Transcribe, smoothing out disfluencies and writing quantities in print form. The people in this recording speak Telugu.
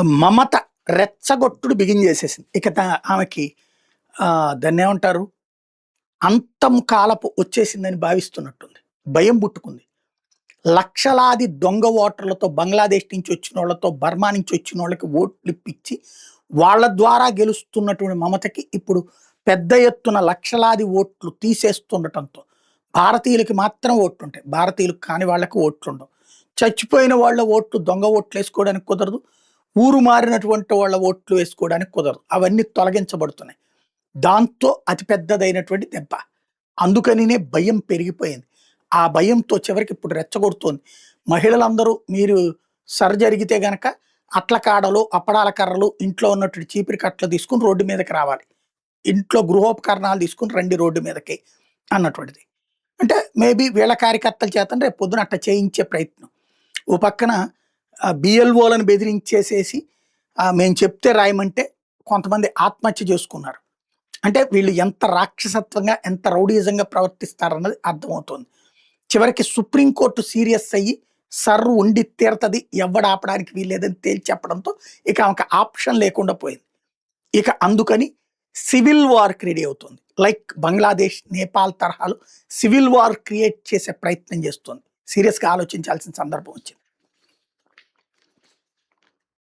మమత రెచ్చగొట్టుడు బిగిన్ చేసేసింది. ఇక ఆమెకి దాన్నేమంటారు? అంతం కాలపు వచ్చేసిందని భావిస్తున్నట్టుంది. భయం పుట్టుకుంది. లక్షలాది దొంగ ఓటర్లతో బంగ్లాదేశ్ నుంచి వచ్చినోళ్ళతో, బర్మా నుంచి వచ్చినోళ్ళకి ఓట్లిప్పించి, వాళ్ళ ద్వారా గెలుస్తున్నటువంటి మమతకి ఇప్పుడు పెద్ద ఎత్తున లక్షలాది ఓట్లు తీసేస్తుండటంతో భారతీయులకి మాత్రం ఓట్లుంటాయి. భారతీయులకు కాని వాళ్ళకి ఓట్లుండవు. చచ్చిపోయిన వాళ్ళ ఓట్లు దొంగ ఓట్లు వేసుకోవడానికి కుదరదు. ఊరు మారినటువంటి వాళ్ళ ఓట్లు వేసుకోవడానికి కుదరదు. అవన్నీ తొలగించబడుతున్నాయి. దాంతో అతి పెద్దదైనటువంటి దెబ్బ. అందుకనినే భయం పెరిగిపోయింది. ఆ భయంతో చివరికి ఇప్పుడు రెచ్చగొడుతోంది. మహిళలందరూ మీరు జరిగితే గనక అట్ల కాడలు, అప్పడాల కర్రలు, ఇంట్లో ఉన్నటువంటి చీపిరి కట్టలు తీసుకుని రోడ్డు మీదకి రావాలి. ఇంట్లో గృహోపకరణాలు తీసుకుని రండి రోడ్డు మీదకి అన్నటువంటిది. అంటే మేబీ వీళ్ళ కార్యకర్తల చేత రేపు పొద్దున అట్లా చేయించే ప్రయత్నం. ఓ పక్కన బిఎల్ఓలను బెదిరించేసేసి మేము చెప్తే రాయమంటే కొంతమంది ఆత్మహత్య చేసుకున్నారు. అంటే వీళ్ళు ఎంత రాక్షసత్వంగా, ఎంత రౌడీజంగా ప్రవర్తిస్తారన్నది అర్థమవుతుంది. చివరికి సుప్రీంకోర్టు సీరియస్ అయ్యి సర్రు ఉండి తీరతది, ఎవడు ఆపడానికి వీల్లేదని తేల్చి చెప్పడంతో ఇక ఆమెకు ఆప్షన్ లేకుండా పోయింది. ఇక అందుకని సివిల్ వార్కి రెడీ అవుతుంది. లైక్ బంగ్లాదేశ్, నేపాల్ తరహాలో సివిల్ వార్ క్రియేట్ చేసే ప్రయత్నం చేస్తుంది. సీరియస్గా ఆలోచించాల్సిన సందర్భం వచ్చింది.